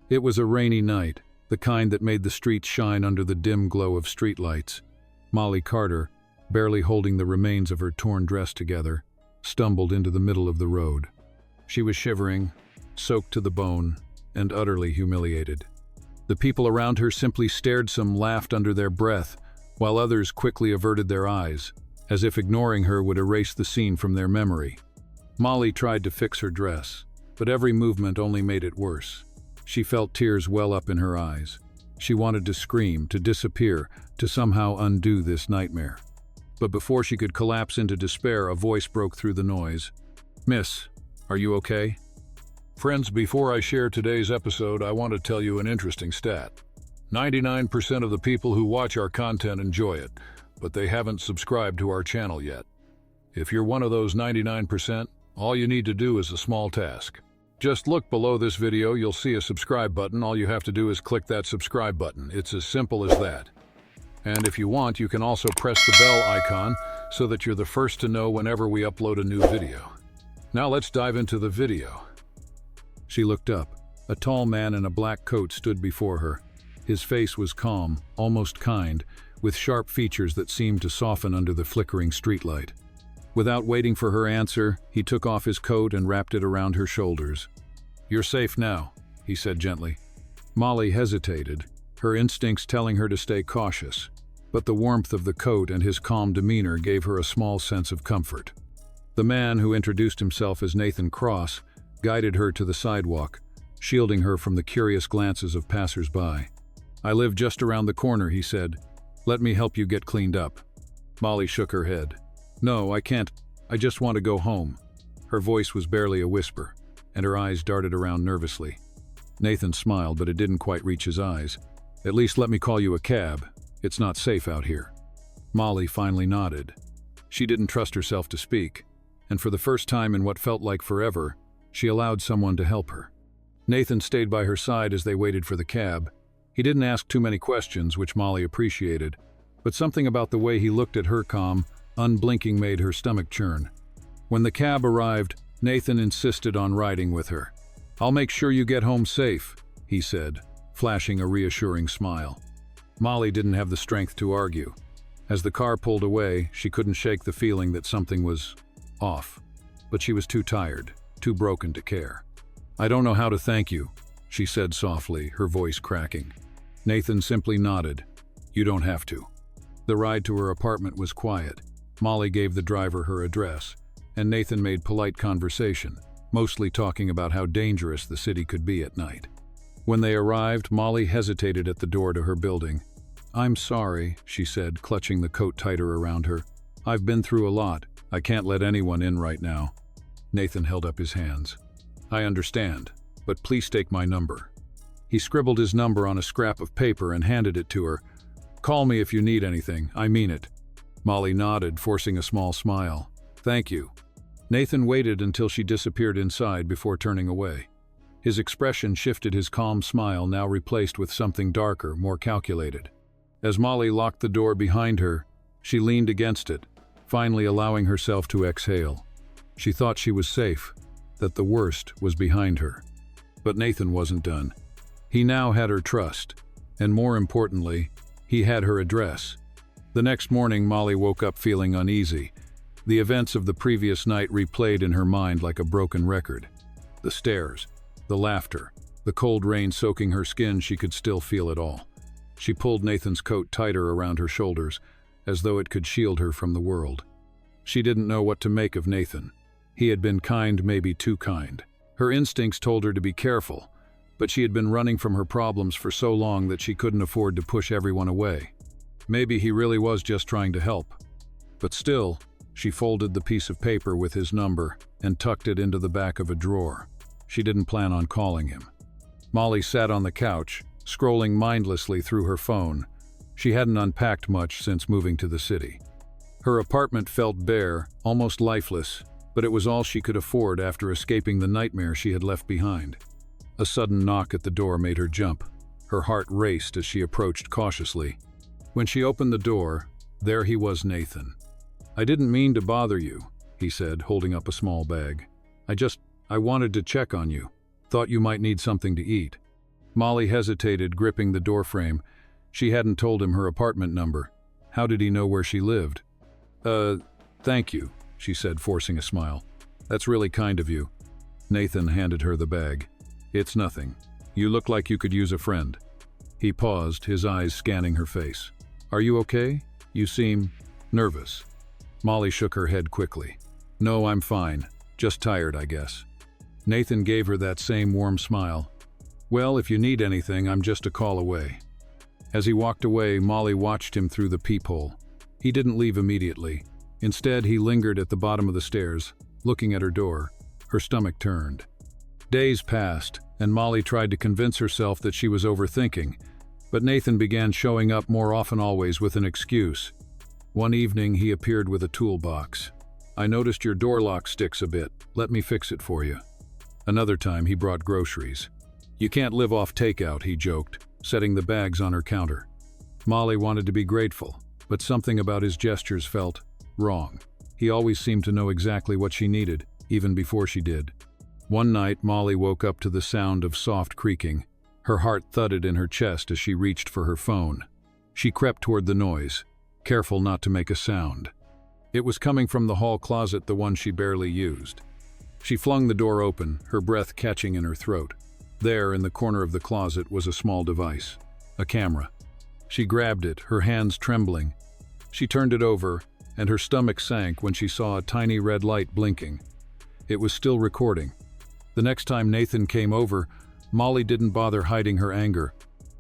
It was a rainy night, the kind that made the streets shine under the dim glow of streetlights. Molly Carter, barely holding the remains of her torn dress together, stumbled into the middle of the road. She was shivering, soaked to the bone, and utterly humiliated. The people around her simply stared, some laughed under their breath, while others quickly averted their eyes, as if ignoring her would erase the scene from their memory. Molly tried to fix her dress, but every movement only made it worse. She felt tears well up in her eyes. She wanted to scream, to disappear, to somehow undo this nightmare. But before she could collapse into despair, a voice broke through the noise. "Miss, are you okay?" Friends, before I share today's episode, I want to tell you an interesting stat. 99% of the people who watch our content enjoy it, but they haven't subscribed to our channel yet. If you're one of those 99%, all you need to do is a small task. Just look below this video, you'll see a subscribe button. All you have to do is click that subscribe button. It's as simple as that. And if you want, you can also press the bell icon so that you're the first to know whenever we upload a new video. Now let's dive into the video. She looked up. A tall man in a black coat stood before her. His face was calm, almost kind, with sharp features that seemed to soften under the flickering streetlight. Without waiting for her answer, he took off his coat and wrapped it around her shoulders. "You're safe now," he said gently. Molly hesitated, her instincts telling her to stay cautious, but the warmth of the coat and his calm demeanor gave her a small sense of comfort. The man, who introduced himself as Nathan Cross, guided her to the sidewalk, shielding her from the curious glances of passers-by. "I live just around the corner," he said. "Let me help you get cleaned up." Molly shook her head. "No, I can't. I just want to go home." Her voice was barely a whisper, and her eyes darted around nervously. Nathan smiled, but it didn't quite reach his eyes. "At least let me call you a cab. It's not safe out here." Molly finally nodded. She didn't trust herself to speak, and for the first time in what felt like forever, she allowed someone to help her. Nathan stayed by her side as they waited for the cab. He didn't ask too many questions, which Molly appreciated, but something about the way he looked at her calm, unblinking, made her stomach churn. When the cab arrived, Nathan insisted on riding with her. "I'll make sure you get home safe," he said, flashing a reassuring smile. Molly didn't have the strength to argue. As the car pulled away, she couldn't shake the feeling that something was off, but she was too tired, too broken to care. "I don't know how to thank you," she said softly, her voice cracking. Nathan simply nodded. "You don't have to." The ride to her apartment was quiet. Molly gave the driver her address, and Nathan made polite conversation, mostly talking about how dangerous the city could be at night. When they arrived, Molly hesitated at the door to her building. "I'm sorry," she said, clutching the coat tighter around her. "I've been through a lot. I can't let anyone in right now." Nathan held up his hands. "I understand, but please take my number." He scribbled his number on a scrap of paper and handed it to her. "Call me if you need anything, I mean it." Molly nodded, forcing a small smile. "Thank you." Nathan waited until she disappeared inside before turning away. His expression shifted, his calm smile now replaced with something darker, more calculated. As Molly locked the door behind her, she leaned against it, finally allowing herself to exhale. She thought she was safe, that the worst was behind her. But Nathan wasn't done. He now had her trust, and more importantly, he had her address. The next morning, Molly woke up feeling uneasy. The events of the previous night replayed in her mind like a broken record. The stairs, the laughter, the cold rain soaking her skin, she could still feel it all. She pulled Nathan's coat tighter around her shoulders, as though it could shield her from the world. She didn't know what to make of Nathan. He had been kind, maybe too kind. Her instincts told her to be careful, but she had been running from her problems for so long that she couldn't afford to push everyone away. Maybe he really was just trying to help. But still, she folded the piece of paper with his number and tucked it into the back of a drawer. She didn't plan on calling him. Molly sat on the couch, scrolling mindlessly through her phone. She hadn't unpacked much since moving to the city. Her apartment felt bare, almost lifeless, but it was all she could afford after escaping the nightmare she had left behind. A sudden knock at the door made her jump. Her heart raced as she approached cautiously. When she opened the door, there he was, Nathan. "I didn't mean to bother you," he said, holding up a small bag. I wanted to check on you. Thought you might need something to eat." Molly hesitated, gripping the doorframe. She hadn't told him her apartment number. How did he know where she lived? Thank you, she said, forcing a smile. That's really kind of you. Nathan handed her the bag. It's nothing. You look like you could use a friend. He paused, his eyes scanning her face. Are you okay? You seem nervous. Molly shook her head quickly. No, I'm fine. Just tired, I guess. Nathan gave her that same warm smile. Well, if you need anything, I'm just a call away. As he walked away, Molly watched him through the peephole. He didn't leave immediately. Instead, he lingered at the bottom of the stairs, looking at her door. Her stomach turned. Days passed, and Molly tried to convince herself that she was overthinking, but Nathan began showing up more often, always with an excuse. One evening, he appeared with a toolbox. I noticed your door lock sticks a bit. Let me fix it for you. Another time, he brought groceries. You can't live off takeout, he joked, setting the bags on her counter. Molly wanted to be grateful, but something about his gestures felt wrong. He always seemed to know exactly what she needed, even before she did. One night, Molly woke up to the sound of soft creaking. Her heart thudded in her chest as she reached for her phone. She crept toward the noise, careful not to make a sound. It was coming from the hall closet, the one she barely used. She flung the door open, her breath catching in her throat. There, in the corner of the closet, was a small device, a camera. She grabbed it, her hands trembling. She turned it over, and her stomach sank when she saw a tiny red light blinking. It was still recording. The next time Nathan came over, Molly didn't bother hiding her anger.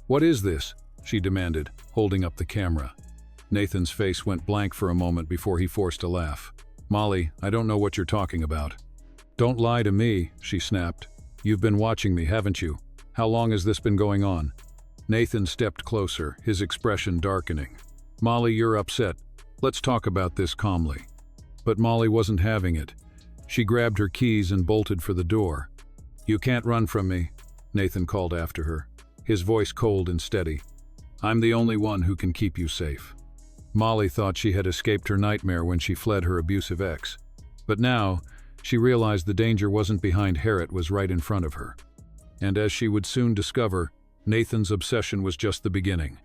What is this? She demanded, holding up the camera. Nathan's face went blank for a moment before he forced a laugh. Molly, I don't know what you're talking about. Don't lie to me, she snapped. You've been watching me, haven't you? How long has this been going on? Nathan stepped closer, his expression darkening. Molly, you're upset. Let's talk about this calmly. But Molly wasn't having it. She grabbed her keys and bolted for the door. You can't run from me, Nathan called after her, his voice cold and steady. I'm the only one who can keep you safe. Molly thought she had escaped her nightmare when she fled her abusive ex. But now, she realized the danger wasn't behind her, it was right in front of her. And as she would soon discover, Nathan's obsession was just the beginning.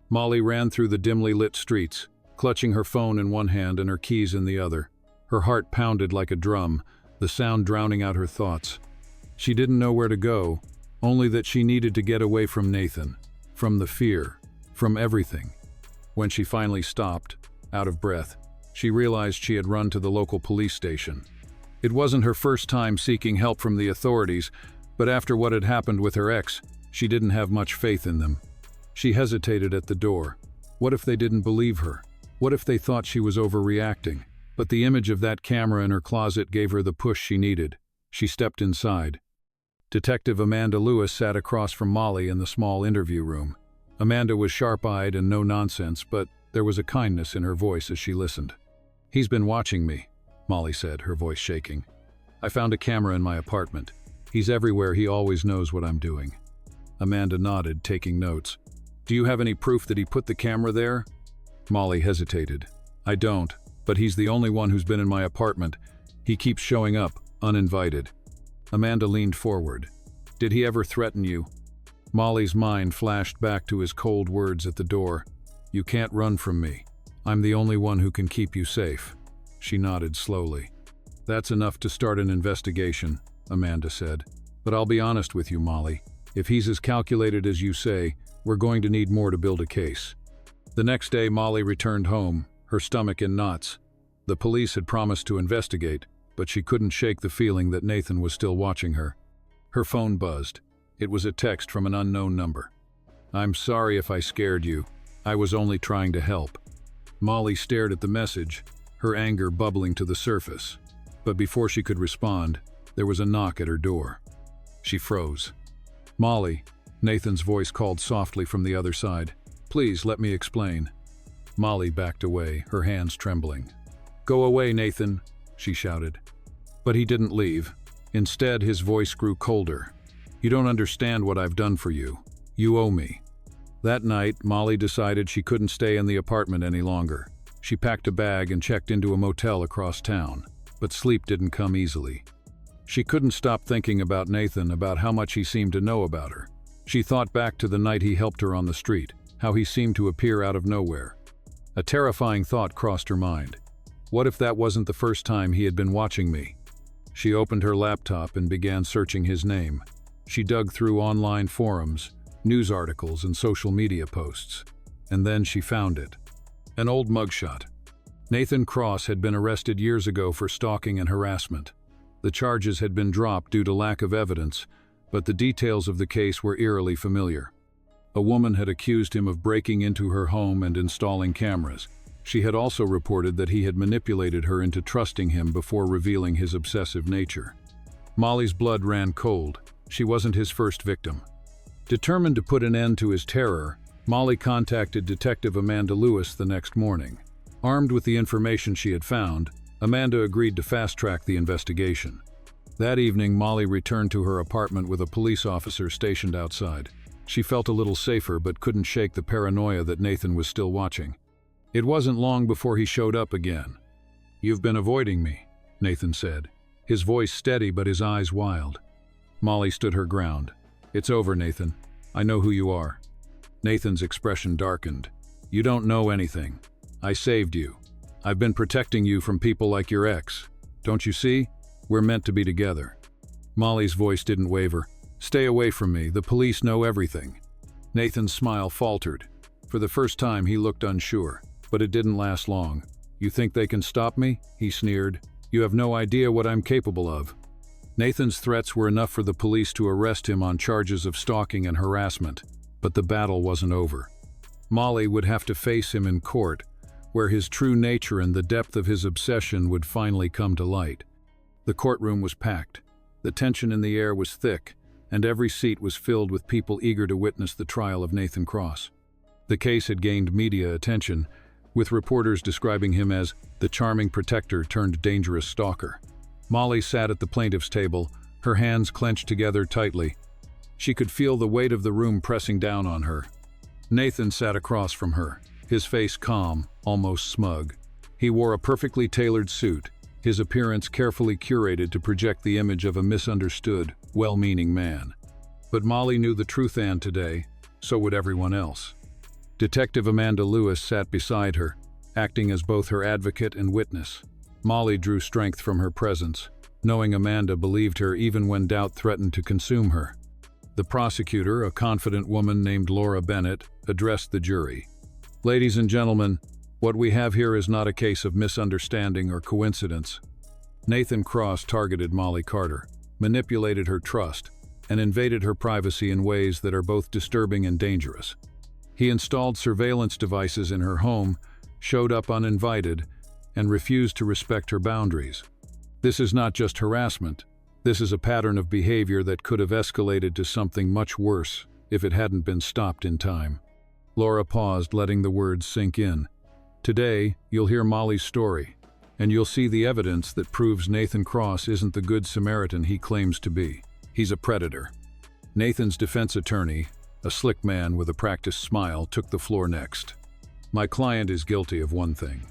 Molly ran through the dimly lit streets, clutching her phone in one hand and her keys in the other. Her heart pounded like a drum, the sound drowning out her thoughts. She didn't know where to go, only that she needed to get away from Nathan, from the fear, from everything. When she finally stopped, out of breath, she realized she had run to the local police station. It wasn't her first time seeking help from the authorities, but after what had happened with her ex, she didn't have much faith in them. She hesitated at the door. What if they didn't believe her? What if they thought she was overreacting? But the image of that camera in her closet gave her the push she needed. She stepped inside. Detective Amanda Lewis sat across from Molly in the small interview room. Amanda was sharp-eyed and no-nonsense, but there was a kindness in her voice as she listened. He's been watching me, Molly said, her voice shaking. I found a camera in my apartment. He's everywhere, he always knows what I'm doing. Amanda nodded, taking notes. Do you have any proof that he put the camera there? Molly hesitated. I don't, but he's the only one who's been in my apartment. He keeps showing up, uninvited. Amanda leaned forward. Did he ever threaten you? Molly's mind flashed back to his cold words at the door. You can't run from me. I'm the only one who can keep you safe. She nodded slowly. That's enough to start an investigation, Amanda said. But I'll be honest with you, Molly. If he's as calculated as you say, we're going to need more to build a case. The next day, Molly returned home, her stomach in knots. The police had promised to investigate, but she couldn't shake the feeling that Nathan was still watching her. Her phone buzzed. It was a text from an unknown number. I'm sorry if I scared you. I was only trying to help. Molly stared at the message, her anger bubbling to the surface. But before she could respond, there was a knock at her door. She froze. Molly, Nathan's voice called softly from the other side. Please, let me explain. Molly backed away, her hands trembling. Go away, Nathan, she shouted. But he didn't leave. Instead, his voice grew colder. You don't understand what I've done for you. You owe me. That night, Molly decided she couldn't stay in the apartment any longer. She packed a bag and checked into a motel across town, but sleep didn't come easily. She couldn't stop thinking about Nathan, about how much he seemed to know about her. She thought back to the night he helped her on the street, how he seemed to appear out of nowhere. A terrifying thought crossed her mind. What if that wasn't the first time he had been watching me? She opened her laptop and began searching his name. She dug through online forums, news articles, and social media posts. And then she found it. An old mugshot. Nathan Cross had been arrested years ago for stalking and harassment. The charges had been dropped due to lack of evidence, but the details of the case were eerily familiar. A woman had accused him of breaking into her home and installing cameras. She had also reported that he had manipulated her into trusting him before revealing his obsessive nature. Molly's blood ran cold. She wasn't his first victim. Determined to put an end to his terror, Molly contacted Detective Amanda Lewis the next morning. Armed with the information she had found, Amanda agreed to fast-track the investigation. That evening, Molly returned to her apartment with a police officer stationed outside. She felt a little safer but couldn't shake the paranoia that Nathan was still watching. It wasn't long before he showed up again. "You've been avoiding me," Nathan said, his voice steady but his eyes wild. Molly stood her ground. "It's over, Nathan. I know who you are." Nathan's expression darkened. "You don't know anything. I saved you. I've been protecting you from people like your ex. Don't you see? We're meant to be together." Molly's voice didn't waver. "Stay away from me. The police know everything." Nathan's smile faltered. For the first time, he looked unsure, but it didn't last long. "You think they can stop me?" he sneered. "You have no idea what I'm capable of." Nathan's threats were enough for the police to arrest him on charges of stalking and harassment, but the battle wasn't over. Molly would have to face him in court, where his true nature and the depth of his obsession would finally come to light. The courtroom was packed. The tension in the air was thick, and every seat was filled with people eager to witness the trial of Nathan Cross. The case had gained media attention, with reporters describing him as the charming protector turned dangerous stalker. Molly sat at the plaintiff's table, her hands clenched together tightly. She could feel the weight of the room pressing down on her. Nathan sat across from her, his face calm, almost smug. He wore a perfectly tailored suit, his appearance carefully curated to project the image of a misunderstood, well-meaning man. But Molly knew the truth, and today, so would everyone else. Detective Amanda Lewis sat beside her, acting as both her advocate and witness. Molly drew strength from her presence, knowing Amanda believed her even when doubt threatened to consume her. The prosecutor, a confident woman named Laura Bennett, addressed the jury. "Ladies and gentlemen, what we have here is not a case of misunderstanding or coincidence. Nathan Cross targeted Molly Carter, manipulated her trust, and invaded her privacy in ways that are both disturbing and dangerous. He installed surveillance devices in her home, showed up uninvited, and refused to respect her boundaries. This is not just harassment. This is a pattern of behavior that could have escalated to something much worse if it hadn't been stopped in time." Laura paused, letting the words sink in. "Today, you'll hear Molly's story, and you'll see the evidence that proves Nathan Cross isn't the good Samaritan he claims to be. He's a predator." Nathan's defense attorney, a slick man with a practiced smile, took the floor next. "My client is guilty of one thing: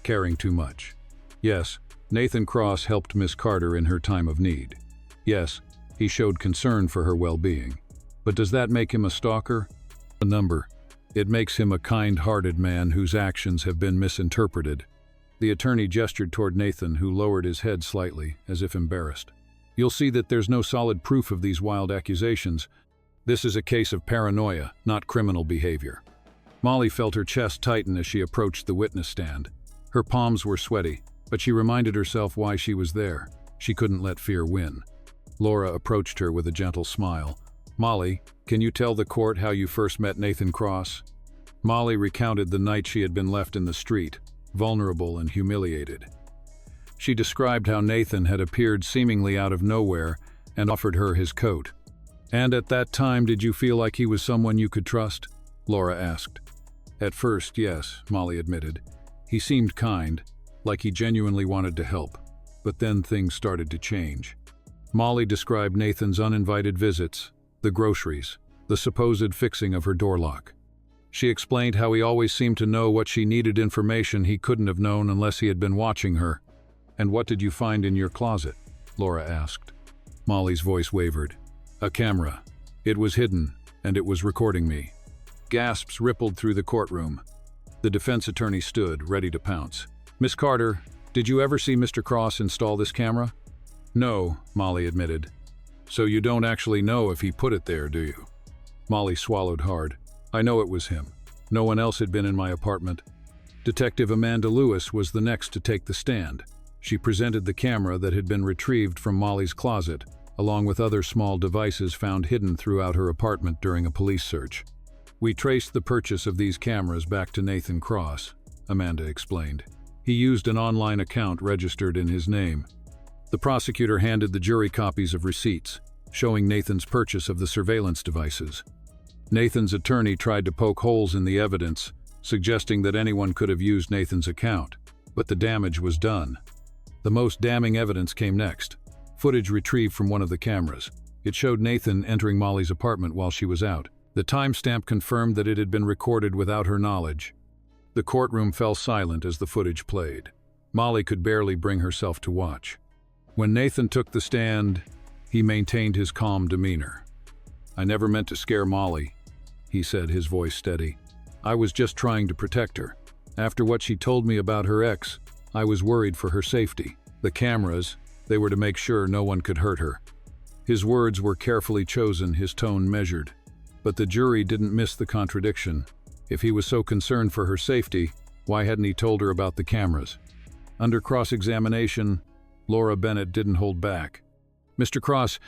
caring too much. Yes, Nathan Cross helped Miss Carter in her time of need. Yes, he showed concern for her well-being. But does that make him a stalker? A number. It makes him a kind-hearted man whose actions have been misinterpreted." The attorney gestured toward Nathan, who lowered his head slightly, as if embarrassed. "You'll see that there's no solid proof of these wild accusations. This is a case of paranoia, not criminal behavior." Molly felt her chest tighten as she approached the witness stand. Her palms were sweaty, but she reminded herself why she was there. She couldn't let fear win. Laura approached her with a gentle smile. "Molly, can you tell the court how you first met Nathan Cross?" Molly recounted the night she had been left in the street, vulnerable and humiliated. She described how Nathan had appeared seemingly out of nowhere and offered her his coat. "And at that time, did you feel like he was someone you could trust?" Laura asked. "At first, yes," Molly admitted. "He seemed kind, like he genuinely wanted to help. But then things started to change." Molly described Nathan's uninvited visits, the groceries, the supposed fixing of her door lock. She explained how he always seemed to know what she needed, information he couldn't have known unless he had been watching her. "And what did you find in your closet?" Laura asked. Molly's voice wavered. "A camera. It was hidden, and it was recording me. Gasps rippled through the courtroom. The defense attorney stood, ready to pounce. "Miss Carter, did you ever see Mr. Cross install this camera?" "No," Molly admitted. "So you don't actually know if he put it there, do you?" Molly swallowed hard. "I know it was him. No one else had been in my apartment." Detective Amanda Lewis was the next to take the stand. She presented the camera that had been retrieved from Molly's closet, along with other small devices found hidden throughout her apartment during a police search. "We traced the purchase of these cameras back to Nathan Cross," Amanda explained. "He used an online account registered in his name." The prosecutor handed the jury copies of receipts, showing Nathan's purchase of the surveillance devices. Nathan's attorney tried to poke holes in the evidence, suggesting that anyone could have used Nathan's account, but the damage was done. The most damning evidence came next. Footage retrieved from one of the cameras. It showed Nathan entering Molly's apartment while she was out. The timestamp confirmed that it had been recorded without her knowledge. The courtroom fell silent as the footage played. Molly could barely bring herself to watch. When Nathan took the stand, he maintained his calm demeanor. "I never meant to scare Molly," he said, his voice steady. "I was just trying to protect her. After what she told me about her ex, I was worried for her safety. The cameras, they were to make sure no one could hurt her." His words were carefully chosen, his tone measured. But the jury didn't miss the contradiction. If he was so concerned for her safety, why hadn't he told her about the cameras? Under cross-examination, Laura Bennett didn't hold back. "Mr. Cross,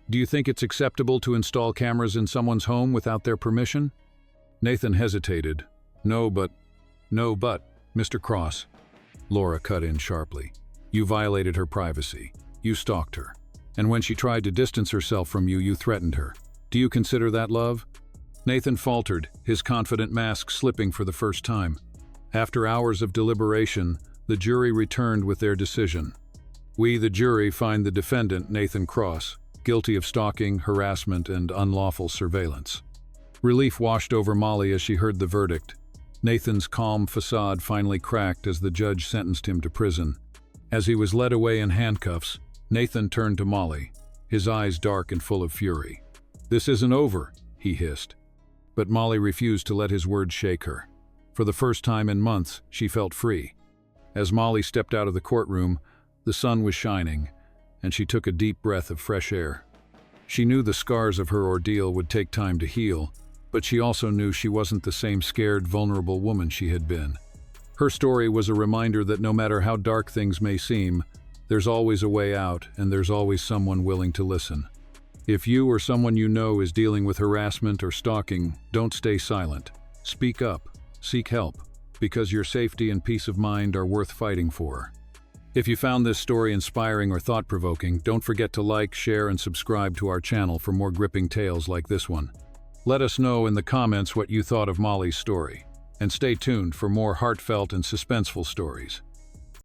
do you think it's acceptable to install cameras in someone's home without their permission?" Nathan hesitated. No, but, Mr. Cross," Laura cut in sharply. "You violated her privacy. You stalked her. And when she tried to distance herself from you, you threatened her. Do you consider that love?" Nathan faltered, his confident mask slipping for the first time. After hours of deliberation, the jury returned with their decision. "We, the jury, find the defendant, Nathan Cross, guilty of stalking, harassment, and unlawful surveillance." Relief washed over Molly as she heard the verdict. Nathan's calm facade finally cracked as the judge sentenced him to prison. As he was led away in handcuffs, Nathan turned to Molly, his eyes dark and full of fury. "This isn't over," he hissed. But Molly refused to let his words shake her. For the first time in months, she felt free. As Molly stepped out of the courtroom, the sun was shining, and she took a deep breath of fresh air. She knew the scars of her ordeal would take time to heal, but she also knew she wasn't the same scared, vulnerable woman she had been. Her story was a reminder that no matter how dark things may seem, there's always a way out, and there's always someone willing to listen. If you or someone you know is dealing with harassment or stalking, don't stay silent. Speak up, seek help, because your safety and peace of mind are worth fighting for. If you found this story inspiring or thought-provoking, don't forget to like, share, and subscribe to our channel for more gripping tales like this one. Let us know in the comments what you thought of Molly's story, and stay tuned for more heartfelt and suspenseful stories.